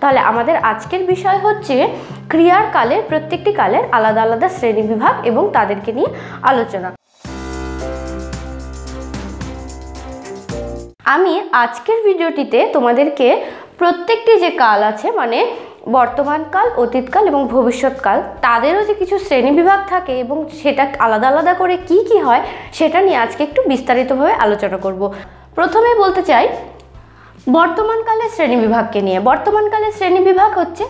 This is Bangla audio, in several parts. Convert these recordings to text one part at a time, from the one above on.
তাহলে আমাদের আজকের বিষয় হচ্ছে ক্রিয়ার কালের প্রত্যেকটি কালের আলাদা আলাদা শ্রেণীবিভাগ এবং তাদেরকে নিয়ে আলোচনা। আমি আজকের ভিডিওটিতে তোমাদেরকে প্রত্যেকটি যে কাল আছে মানে বর্তমানকাল, অতীতকাল এবং ভবিষ্যৎকাল, তাদেরও যে কিছু শ্রেণীবিভাগ থাকে এবং সেটা আলাদা আলাদা করে কি কি হয় সেটা নিয়ে আজকে একটু বিস্তারিতভাবে আলোচনা করব। প্রথমে বলতে চাই বর্তমানকালের শ্রেণীবিভাগকে নিয়ে। বর্তমানকালের শ্রেণীবিভাগ হচ্ছে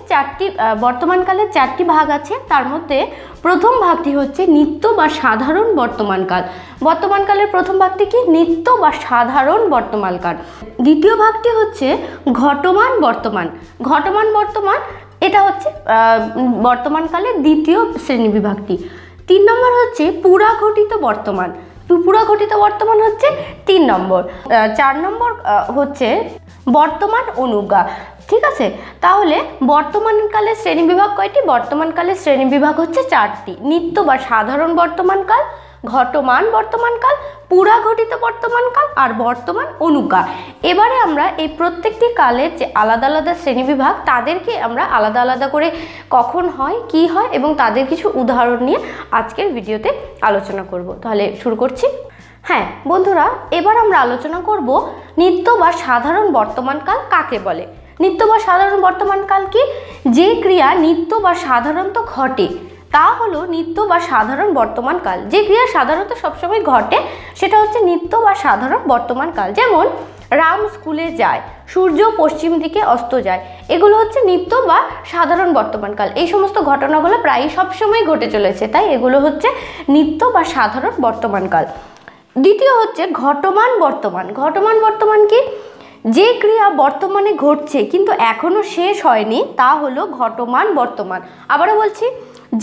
বর্তমানকালের চারটি ভাগ আছে। তার মধ্যে প্রথম ভাগটি হচ্ছে নিত্য বা সাধারণ বর্তমানকাল। বর্তমানকালের প্রথম ভাগটি কি? নিত্য বা সাধারণ বর্তমানকাল। দ্বিতীয় ভাগটি হচ্ছে ঘটমান বর্তমান। ঘটমান বর্তমান এটা হচ্ছে বর্তমানকালের দ্বিতীয় শ্রেণীবিভাগটি। 3 নম্বর হচ্ছে পুরাঘটিত বর্তমান। পুরাঘটিত বর্তমান হচ্ছে 3 নম্বর। 4 নম্বর হচ্ছে বর্তমান অনুজ্ঞা। ঠিক আছে, তাহলে বর্তমানকালের শ্রেণীবিভাগ কয়টি? বর্তমানকালের শ্রেণীবিভাগ হচ্ছে 4টি। নিত্য বা সাধারণ বর্তমানকাল, ঘটমান বর্তমানকাল, পুরাঘটিত বর্তমানকাল আর বর্তমান অনুজ্ঞা। এবারে আমরা এই প্রত্যেকটি কালের যে আলাদা আলাদা শ্রেণীবিভাগ তাদেরকে আমরা আলাদা আলাদা করে কখন হয়, কি হয় এবং তাদের কিছু উদাহরণ নিয়ে আজকের ভিডিওতে আলোচনা করব। তাহলে শুরু করছি। হ্যাঁ বন্ধুরা, এবার আমরা আলোচনা করব নিত্য বা সাধারণ বর্তমানকাল কাকে বলে। নিত্য বা সাধারণ বর্তমানকাল কি? যে ক্রিয়া নিত্য বা সাধারণত ঘটে তা হলো নিত্য বা সাধারণ বর্তমানকাল। যে ক্রিয়া সাধারণত সবসময় ঘটে সেটা হচ্ছে নিত্য বা সাধারণ বর্তমানকাল। যেমন রাম স্কুলে যায়, সূর্য পশ্চিম দিকে অস্ত যায়, এগুলো হচ্ছে নিত্য বা সাধারণ বর্তমানকাল। এই সমস্ত ঘটনাগুলো প্রায় সবসময় ঘটে চলেছে, তাই এগুলো হচ্ছে নিত্য বা সাধারণ বর্তমানকাল। দ্বিতীয় হচ্ছে ঘটমান বর্তমান। ঘটমান বর্তমান কি? যে ক্রিয়া বর্তমানে ঘটছে কিন্তু এখনো শেষ হয়নি তা হলো ঘটমান বর্তমান। আবারও বলছি,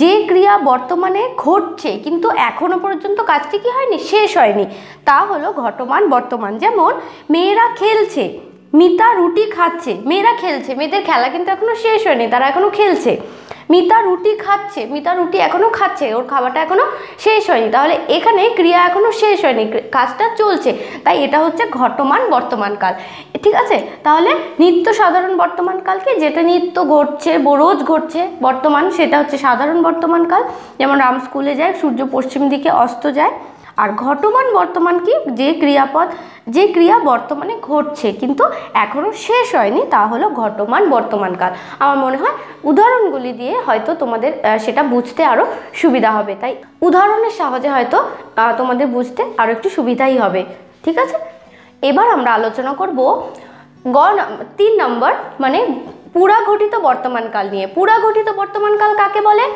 যে ক্রিয়া বর্তমানে ঘটছে কিন্তু এখনো পর্যন্ত কাজটি কি হয়নি, শেষ হয়নি, তা হলো ঘটমান বর্তমান। যেমন মেয়েরা খেলছে, মিতা রুটি খাচ্ছে। মেয়েরা খেলছে, মেয়েদের খেলা কিন্তু এখনো শেষ হয়নি, তারা এখনো খেলছে। মিতা রুটি খাচ্ছে, মিতা রুটি এখনো খাচ্ছে, ওর খাবারটা এখনো শেষ হয়নি, তাহলে এখানে ক্রিয়া এখনো শেষ হয়নি, কাজটা চলছে, তাই এটা হচ্ছে ঘটমান বর্তমানকাল। ঠিক আছে, তাহলে নিত্য সাধারণ বর্তমানকালকে যেটা নিত্য ঘটছে, রোজ ঘটছে বর্তমান, সেটা হচ্ছে সাধারণ বর্তমানকাল। যেমন রাম স্কুলে যায়, সূর্য পশ্চিম দিকে অস্ত যায়। আর ঘটমান বর্তমান কি? যে ক্রিয়া বর্তমানে ঘটছে কিন্তু এখনো শেষ হয়নি তা হলো ঘটমান বর্তমানকাল। আমার মনে হয় উদাহরণগুলি দিয়ে হয়তো তোমাদের সেটা বুঝতে আরো সুবিধা হবে, তাই উদাহরণের সাহায্যে হয়তো তোমাদের বুঝতে আরো একটু সুবিধাই হবে। ঠিক আছে, এবার আমরা আলোচনা করব 3 নম্বর মানে পুরাঘটিত বর্তমানকাল নিয়ে। পুরাঘটিত বর্তমানকাল কাকে বলে?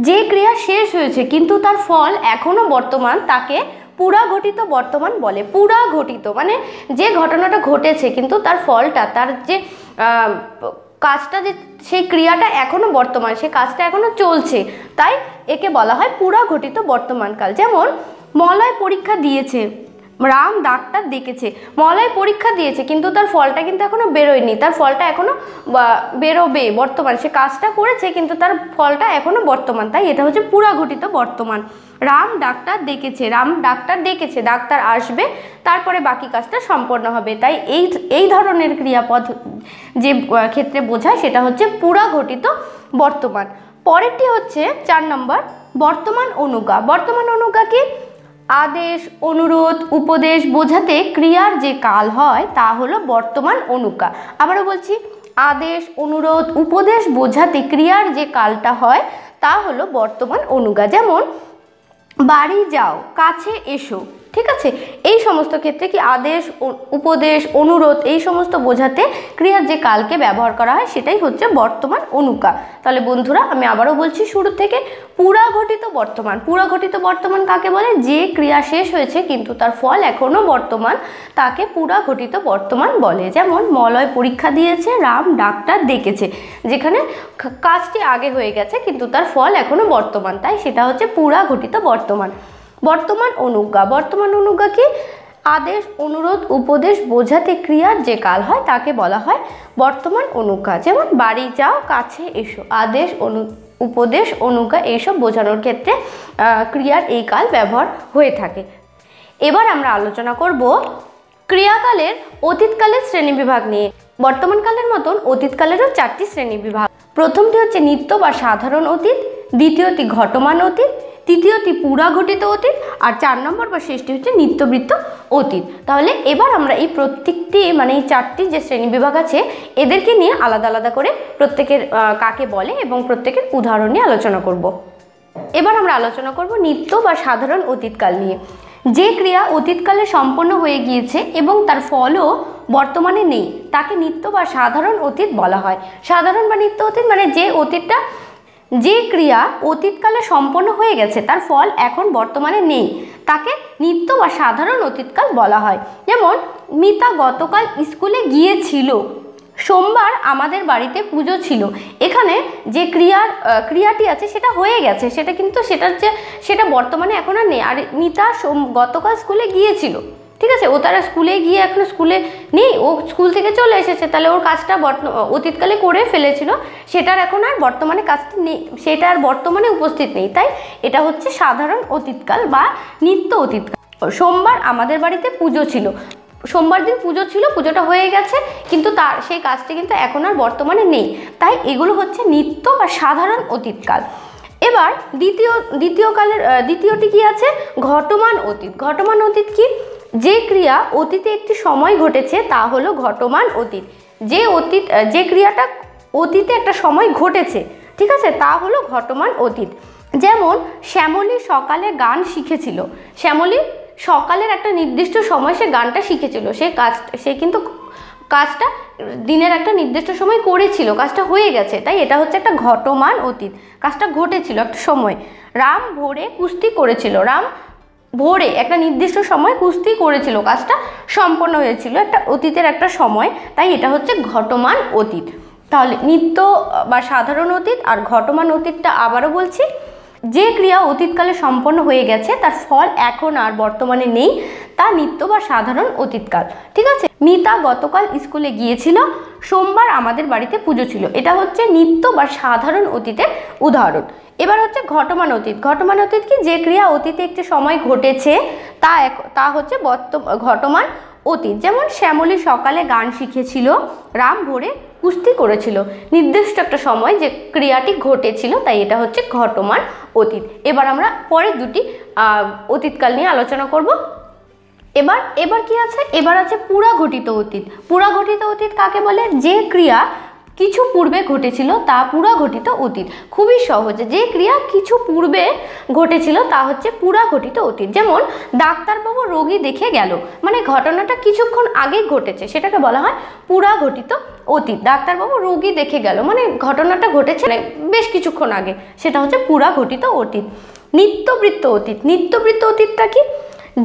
যে ক্রিয়া শেষ হয়েছে কিন্তু তার ফল এখনো বর্তমান তাকে পুরাঘটিত বর্তমান বলে। পুরাঘটিত মানে যে ঘটনাটা ঘটেছে কিন্তু তার ফলটা, তার যে কাজটা, যে সেই ক্রিয়াটা এখনো বর্তমান, সেই কাজটা এখনো চলছে, তাই একে বলা হয় পুরাঘটিত বর্তমানকাল। যেমন মলয় পরীক্ষা দিয়েছে, রাম ডাক্তার ডেকেছে। মলয় পরীক্ষা দিয়েছে কিন্তু তার ফলটা কিন্তু এখনো বেরোয়নি, তার ফলটা এখনো বেরোবে, বর্তমান, সে কাজটা করেছে কিন্তু তার ফলটা এখনো বর্তমান, তাই এটা হচ্ছে পুরাঘটিত বর্তমান। রাম ডাক্তার ডেকেছে, রাম ডাক্তার ডেকেছে, ডাক্তার আসবে, তারপরে বাকি কাজটা সম্পন্ন হবে, তাই এই ধরনের ক্রিয়াপদ যে ক্ষেত্রে বোঝায় সেটা হচ্ছে পুরাঘটিত বর্তমান। পরেরটি হচ্ছে 4 নম্বর বর্তমান অনুজ্ঞা। বর্তমান অনুজ্ঞা কি? আদেশ, অনুরোধ, উপদেশ বোঝাতে ক্রিয়ার যে কাল হয় তা হলো বর্তমান অনুজ্ঞা। আবারও বলছি, আদেশ, অনুরোধ, উপদেশ বোঝাতে ক্রিয়ার যে কালটা হয় তা হলো বর্তমান অনুজ্ঞা। যেমন বাড়ি যাও, কাছে এসো। ঠিক আছে, এই সমস্ত ক্ষেত্রে কি আদেশ, উপদেশ, অনুরোধ এই সমস্ত বোঝাতে ক্রিয়ার যে কালকে ব্যবহার করা হয় সেটাই হচ্ছে বর্তমান অনুজ্ঞা। তাহলে বন্ধুরা আমি আবারও বলছি শুরু থেকে, পুরাঘটিত বর্তমান। পুরাঘটিত বর্তমান কাকে বলে? যে ক্রিয়া শেষ হয়েছে কিন্তু তার ফল এখনো বর্তমান তাকে পুরাঘটিত বর্তমান বলে। যেমন মলয় পরীক্ষা দিয়েছে, রাম ডাক্তার ডেকেছে, যেখানে কাজটি আগে হয়ে গেছে কিন্তু তার ফল এখনো বর্তমান, তাই সেটা হচ্ছে পুরাঘটিত বর্তমান। বর্তমান অনুজ্ঞা। বর্তমান অনুজ্ঞা কি? আদেশ, অনুরোধ, উপদেশ বোঝাতে ক্রিয়ার যে কাল হয় তাকে বলা হয় বর্তমান অনুজ্ঞা। যেমন বাড়ি যাও, কাছে এসো, আদেশ, উপদেশ, অনুজ্ঞা এইসব বোঝানোর ক্ষেত্রে ক্রিয়ার এই কাল ব্যবহার হয়ে থাকে। এবার আমরা আলোচনা করব ক্রিয়াকালের অতীতকালের শ্রেণীবিভাগ নিয়ে। বর্তমানকালের মতন অতীতকালেরও 4টি শ্রেণীবিভাগ। প্রথমটি হচ্ছে নিত্য বা সাধারণ অতীত, দ্বিতীয়টি ঘটমান অতীত, তৃতীয়টি পুরাঘটিত অতীত, আর 4 নম্বর বা শেষটি হচ্ছে নিত্যবৃত্ত অতীত। তাহলে এবার আমরা এই প্রত্যেকটি এই 4টি যে শ্রেণীবিভাগ আছে এদেরকে নিয়ে আলাদা আলাদা করে প্রত্যেকের কাকে বলে এবং প্রত্যেকের উদাহরণ নিয়ে আলোচনা করব। এবার আমরা আলোচনা করব নিত্য বা সাধারণ অতীতকাল নিয়ে। যে ক্রিয়া অতীতকালে সম্পন্ন হয়ে গিয়েছে এবং তার ফলও বর্তমানে নেই তাকে নিত্য বা সাধারণ অতীত বলা হয়। সাধারণ বা নিত্য অতীত যে ক্রিয়া অতীতকালে সম্পন্ন হয়ে গেছে তার ফল এখন বর্তমানে নেই তাকে নিত্য বা সাধারণ অতীতকাল বলা হয়। যেমন মিতা গতকাল স্কুলে গিয়েছিল, সোমবার আমাদের বাড়িতে পুজো ছিল। এখানে যে ক্রিয়াটি আছে সেটা হয়ে গেছে, সেটা বর্তমানে এখন আর নেই। আর মিতা গতকাল স্কুলে গিয়েছিল, ঠিক আছে, ও তারা স্কুলে গিয়ে এখন স্কুলে নেই, ও স্কুল থেকে চলে এসেছে, তাহলে ওর কাজটা অতীতকালে করে ফেলেছিল, সেটার এখন আর বর্তমানে কাজটা নেই, সেটা আর বর্তমানে উপস্থিত নেই। তাই এটা হচ্ছে সাধারণ অতীতকাল বা নিত্য অতীতকাল। সোমবার আমাদের বাড়িতে পুজো ছিল, সোমবার দিন পুজো ছিল, পুজোটা হয়ে গেছে, কিন্তু সেই কাজটি কিন্তু এখন আর বর্তমানে নেই। তাই এগুলো হচ্ছে নিত্য বা সাধারণ অতীতকাল। এবার দ্বিতীয়টি কি আছে? ঘটমান অতীত। ঘটমান অতীত কি? যে ক্রিয়া অতীতে একটি সময় ঘটেছে তা হলো ঘটমান অতীত। যে ক্রিয়াটা অতীতে একটা সময় ঘটেছে, ঠিক আছে, তা হলো ঘটমান অতীত। যেমন শ্যামলী সকালে গান শিখেছিল। শ্যামলী সকালের একটা নির্দিষ্ট সময় সে গানটা শিখেছিল, সে কিন্তু কাজটা দিনের একটা নির্দিষ্ট সময় করেছিল, কাজটা হয়ে গেছে, তাই এটা হচ্ছে একটা ঘটমান অতীত, কাজটা ঘটেছিল একটা সময়। রাম ভোরে কুস্তি করেছিল। রাম ভোরে একটা নির্দিষ্ট সময় কুস্তি করেছিল, কাজটা সম্পন্ন হয়েছিল একটা অতীতের একটা সময়, তাই এটা হচ্ছে ঘটমান অতীত। তাহলে নিত্য বা সাধারণ অতীত আর ঘটমান অতীতটা আবারও বলছি। যে ক্রিয়া অতীতকালে সম্পন্ন হয়ে গেছে তার ফল এখন আর বর্তমানে নেই তা নিত্য বা সাধারণ অতীতকাল, ঠিক আছে। মিতা গতকাল স্কুলে গিয়েছিল, সোমবার আমাদের বাড়িতে পুজো ছিল, এটা হচ্ছে নিত্য বা সাধারণ অতীতের উদাহরণ। এবার হচ্ছে ঘটমান অতীত। ঘটমান অতীত কি? যে ক্রিয়া অতীতে একটি সময় ঘটেছে তা হচ্ছে ঘটমান অতীত। যেমন শ্যামলী সকালে গান শিখেছিল, রাম ভোরে কুস্তি করেছিল, নির্দিষ্ট একটা সময় যে ক্রিয়াটি ঘটেছিল, তাই এটা হচ্ছে ঘটমান অতীত। এবার আমরা পরের দুটি অতীতকাল নিয়ে আলোচনা করব। এবার কি আছে? এবার আছে পুরাঘটিত অতীত। পুরাঘটিত অতীত কাকে বলে? যে ক্রিয়া কিছু পূর্বে ঘটেছিল তা পুরাঘটিত অতীত। খুবই সহজে, যে ক্রিয়া কিছু পূর্বে ঘটেছিল তা হচ্ছে পুরাঘটিত অতীত। যেমন ডাক্তারবাবু রোগী দেখে গেল, মানে ঘটনাটা কিছুক্ষণ আগেই ঘটেছে, সেটাকে বলা হয় পুরাঘটিত অতীত। ডাক্তারবাবু রোগী দেখে গেল মানে ঘটনাটা ঘটেছে বেশ কিছুক্ষণ আগে, সেটা হচ্ছে পুরাঘটিত অতীত। নিত্যবৃত্ত অতীত। নিত্যবৃত্ত অতীতটা কি?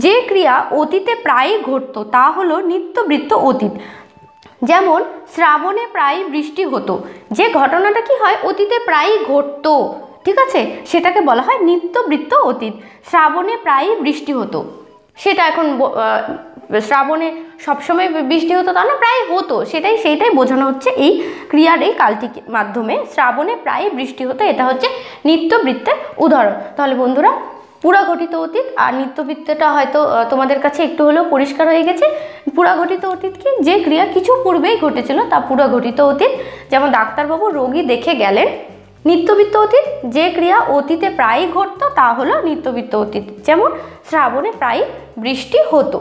যে ক্রিয়া অতীতে প্রায়ই ঘটতো তা হলো নিত্যবৃত্ত অতীত। যেমন শ্রাবণে প্রায় বৃষ্টি হতো, যে ঘটনাটা কি হয় অতীতে প্রায়ই ঘটতো, ঠিক আছে, সেটাকে বলা হয় নিত্যবৃত্ত অতীত। শ্রাবণে প্রায়ই বৃষ্টি হতো, সেটা এখন শ্রাবণে সবসময় বৃষ্টি হতো তা না, প্রায় হতো, সেইটাই বোঝানো হচ্ছে এই ক্রিয়ার এই কালটির মাধ্যমে। শ্রাবণে প্রায় বৃষ্টি হতো, এটা হচ্ছে নিত্যবৃত্তের উদাহরণ। তাহলে বন্ধুরা, পুরাঘটিত অতীত আর নিত্যবৃত্তটা হয়তো তোমাদের কাছে একটু হলেও পরিষ্কার হয়ে গেছে। পুরাঘটিত অতীত কি? যে ক্রিয়া কিছু পূর্বেই ঘটেছিল তা পুরাঘটিত অতীত। যেমন ডাক্তারবাবু রোগী দেখে গেলেন। নিত্যবৃত্ত অতীত, যে ক্রিয়া অতীতে প্রায়ই ঘটতো তা হলো নিত্যবৃত্ত অতীত। যেমন শ্রাবণে প্রায় বৃষ্টি হতো।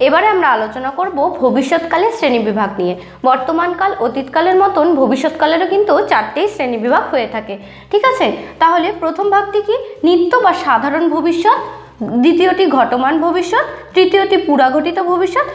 এবারে আমরা আলোচনা করব ভবিষ্যৎকালের শ্রেণীবিভাগ নিয়ে। বর্তমানকাল অতীতকালের মতন ভবিষ্যৎকালেরও কিন্তু 4টি শ্রেণীবিভাগ হয়ে থাকে, ঠিক আছে। তাহলে প্রথম ভাগটি কি? নিত্য বা সাধারণ ভবিষ্যৎ, দ্বিতীয়টি ঘটমান ভবিষ্যৎ, তৃতীয়টি পুরাঘটিত ভবিষ্যৎ,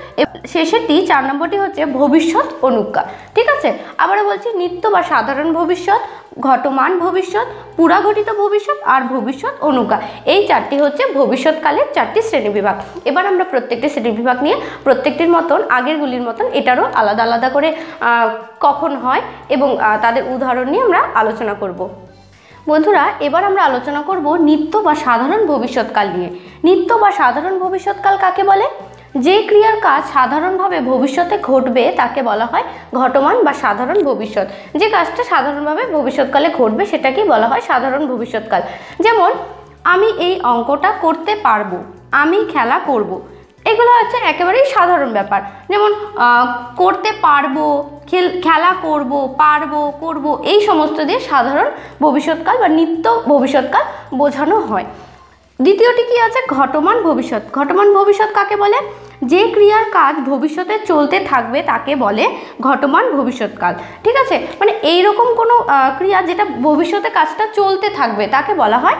শেষেরটি 4 নম্বরটি হচ্ছে ভবিষ্যৎ অনুজ্ঞা, ঠিক আছে। আবারও বলছি, নিত্য বা সাধারণ ভবিষ্যৎ, ঘটমান ভবিষ্যৎ, পুরাঘটিত ভবিষ্যৎ আর ভবিষ্যৎ অনুজ্ঞা, এই 4টি হচ্ছে ভবিষ্যৎকালের 4টি শ্রেণীবিভাগ। এবার আমরা প্রত্যেকটি শ্রেণীবিভাগ নিয়ে প্রত্যেকটির মতন আগেরগুলির মতন এটারও আলাদা আলাদা করে কখন হয় এবং তাদের উদাহরণ নিয়ে আমরা আলোচনা করব। বন্ধুরা, এবার আমরা আলোচনা করব নিত্য বা সাধারণ ভবিষ্যৎকাল নিয়ে। নিত্য বা সাধারণ ভবিষ্যৎকাল কাকে বলে? যে ক্রিয়ার কাজ সাধারণভাবে ভবিষ্যতে ঘটবে তাকে বলা হয় ঘটমান বা সাধারণ ভবিষ্যৎ। যে কাজটা সাধারণভাবে ভবিষ্যৎকালে ঘটবে সেটাকেই বলা হয় সাধারণ ভবিষ্যৎকাল। যেমন আমি এই অঙ্কটা করতে পারবো, আমি খেলা করব, এগুলো হচ্ছে একেবারেই সাধারণ ব্যাপার, যেমন করতে পারবো, খেলা করব, পারবো, করব, এই সমস্ত দিয়ে সাধারণ ভবিষ্যৎকাল বা নিত্য ভবিষ্যৎকাল বোঝানো হয়। দ্বিতীয়টি কি আছে? ঘটমান ভবিষ্যৎ। ঘটমান ভবিষ্যৎ কাকে বলে? যে ক্রিয়ার কাজ ভবিষ্যতে চলতে থাকবে তাকে বলে ঘটমান ভবিষ্যৎকাল। ঠিক আছে, মানে এইরকম কোনো ক্রিয়া যেটা ভবিষ্যতে কাজটা চলতে থাকবে তাকে বলা হয়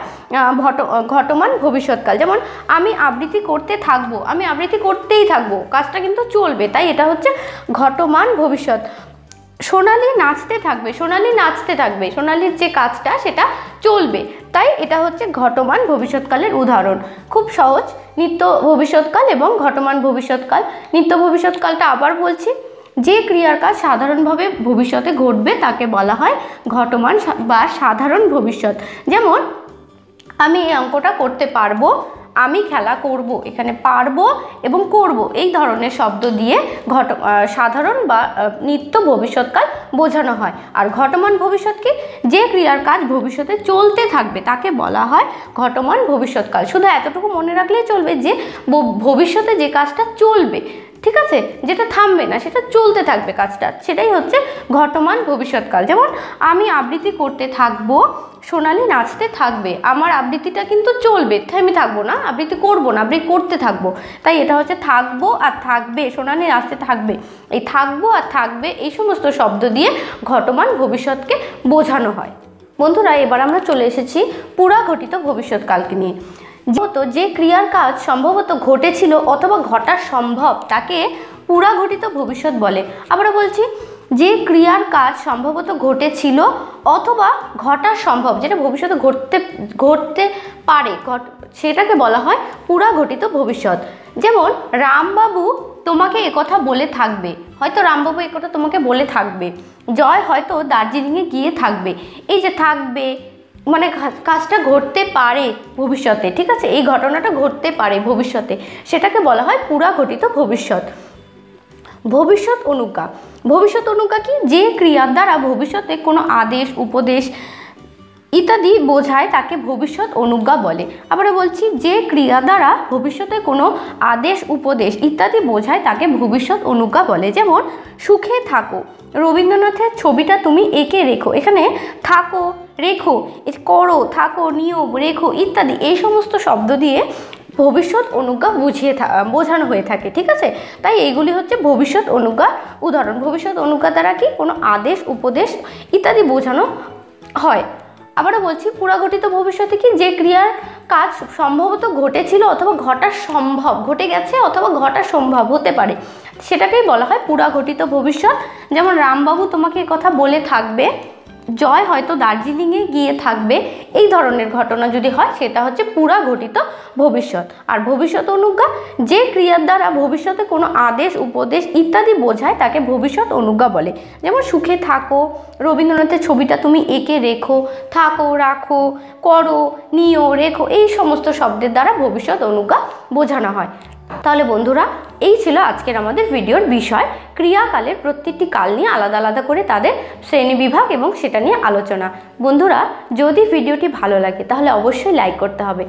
ঘটমান ভবিষ্যৎকাল। যেমন আমি আবৃত্তি করতে থাকবো, আমি আবৃত্তি করতেই থাকবো, কাজটা কিন্তু চলবে, তাই এটা হচ্ছে ঘটমান ভবিষ্যৎ। সোনালি নাচতে থাকবে, সোনালি নাচতে থাকবে, সোনালির যে কাজটা সেটা চলবে, তাই এটা হচ্ছে ঘটমান ভবিষ্যৎকালের উদাহরণ। খুব সহজ, নিত্য ভবিষ্যৎকাল এবং ঘটমান ভবিষ্যৎকাল। নিত্য ভবিষ্যৎকালটা আবার বলছি, যে ক্রিয়ার কাজ সাধারণভাবে ভবিষ্যতে ঘটবে তাকে বলা হয় ঘটমান বা সাধারণ ভবিষ্যৎ। যেমন আমি এই অঙ্কটা করতে পারবো, আমি খেলা করব, এখানে পারবো এবং করব এই ধরনের শব্দ দিয়ে সাধারণ বা নিত্য ভবিষ্যৎকাল বোঝানো হয়। আর ঘটমান ভবিষ্যৎ কি? যে ক্রিয়ার কাজ ভবিষ্যতে চলতে থাকবে তাকে বলা হয় ঘটমান ভবিষ্যৎকাল। শুধু এতটুকু মনে রাখলেই চলবে যে ভবিষ্যতে যে কাজটা চলবে, ঠিক আছে, যেটা থামবে না, সেটা চলতে থাকবে কাজটা, সেটাই হচ্ছে ঘটমান ভবিষ্যৎকাল। যেমন আমি আবৃত্তি করতে থাকবো, সোনালি নাচতে থাকবে, আমার আবৃত্তিটা কিন্তু চলবে, থেমে থাকবো না, আবৃত্তি করবো না, আবৃত্তি করতে থাকবো, তাই এটা হচ্ছে থাকবো আর থাকবে, সোনালি নাচতে থাকবে। এই থাকবো আর থাকবে এই সমস্ত শব্দ দিয়ে ঘটমান ভবিষ্যৎকে বোঝানো হয়। বন্ধুরা, এবার আমরা চলে এসেছি পুরাঘটিত ভবিষ্যৎকালকে নিয়ে। যেহেতু যে ক্রিয়ার কাজ সম্ভবত ঘটেছিল অথবা ঘটা সম্ভব তাকে পুরাঘটিত ভবিষ্যৎ বলে। আবার বলছি, যে ক্রিয়ার কাজ সম্ভবত ঘটেছিল অথবা ঘটা সম্ভব, যেটা ভবিষ্যতে ঘটতে পারে, সেটাকে বলা হয় পুরাঘটিত ভবিষ্যৎ। যেমন রামবাবু তোমাকে একথা বলে থাকবে, হয়তো রামবাবু একথা তোমাকে বলে থাকবে। জয় হয়তো দার্জিলিংয়ে গিয়ে থাকবে। এই যে থাকবে মানে কাজটা ঘটতে পারে ভবিষ্যতে, ঠিক আছে, এই ঘটনাটা ঘটতে পারে ভবিষ্যতে, সেটাকে বলা হয় পুরাঘটিত ভবিষ্যৎ। ভবিষ্যৎ অনুজ্ঞা। ভবিষ্যৎ অনুজ্ঞা কি? যে ক্রিয়ার দ্বারা ভবিষ্যতে কোনো আদেশ, উপদেশ ইত্যাদি বোঝায় তাকে ভবিষ্যৎ অনুজ্ঞা বলে। আবার বলছি, যে ক্রিয়া দ্বারা ভবিষ্যতে কোনো আদেশ, উপদেশ ইত্যাদি বোঝায় তাকে ভবিষ্যৎ অনুজ্ঞা বলে। যেমন সুখে থাকো, রবীন্দ্রনাথের ছবিটা তুমি এঁকে রেখো। এখানে থাকো, রেখো, করো, থাকো, নিও, রেখো ইত্যাদি এই সমস্ত শব্দ দিয়ে ভবিষ্যৎ অনুজ্ঞা বোঝানো হয়ে থাকে, ঠিক আছে। তাই এইগুলি হচ্ছে ভবিষ্যৎ অনুজ্ঞা উদাহরণ। ভবিষ্যৎ অনুজ্ঞা দ্বারা কি কোনো আদেশ, উপদেশ ইত্যাদি বোঝানো হয়। আবারও বলছি, পুরাঘটিত ভবিষ্যতে কি? যে ক্রিয়ার কাজ সম্ভবত ঘটেছিল অথবা ঘটা সম্ভব, ঘটে গেছে অথবা ঘটা সম্ভব হতে পারে, সেটাকেই বলা হয় পুরাঘটিত ভবিষ্যৎ। যেমন রামবাবু তোমাকে কথা বলে থাকবে, জয় হয়তো দার্জিলিংয়ে গিয়ে থাকবে, এই ধরনের ঘটনা যদি হয় সেটা হচ্ছে পুরাঘটিত ভবিষ্যৎ। আর ভবিষ্যৎ অনুজ্ঞা, যে ক্রিয়ার দ্বারা ভবিষ্যতে কোনো আদেশ, উপদেশ ইত্যাদি বোঝায় তাকে ভবিষ্যৎ অনুজ্ঞা বলে। যেমন সুখে থাকো, রবীন্দ্রনাথের ছবিটা তুমি এঁকে রেখো, থাকো, রাখো, করো, নিও, রেখো এই সমস্ত শব্দের দ্বারা ভবিষ্যৎ অনুজ্ঞা বোঝানো হয়। তাহলে বন্ধুরা, এই ছিল আজকের আমাদের ভিডিওর বিষয়। ক্রিয়াকালের প্রত্যেকটি কাল নিয়ে আলাদা আলাদা করে তাদের শ্রেণীবিভাগ এবং সেটা নিয়ে আলোচনা। বন্ধুরা, যদি ভিডিওটি ভালো লাগে তাহলে অবশ্যই লাইক করতে হবে,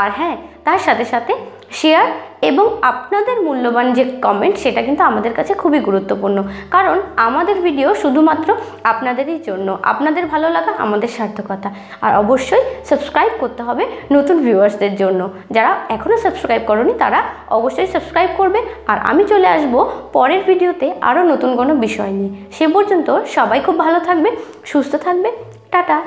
আর হ্যাঁ, তার সাথে সাথে শেয়ার এবং আপনাদের মূল্যবান যে কমেন্ট সেটা কিন্তু আমাদের কাছে খুবই গুরুত্বপূর্ণ, কারণ আমাদের ভিডিও শুধুমাত্র আপনাদেরই জন্য, আপনাদের ভালো লাগা আমাদের সার্থকতা। আর অবশ্যই সাবস্ক্রাইব করতে হবে নতুন ভিউয়ার্সদের জন্য, যারা এখনও সাবস্ক্রাইব করনি তারা অবশ্যই সাবস্ক্রাইব করবে। আর আমি চলে আসব পরের ভিডিওতে আরও নতুন কোনো বিষয় নিয়ে। সে পর্যন্ত সবাই খুব ভালো থাকবে, সুস্থ থাকবে। টাটা।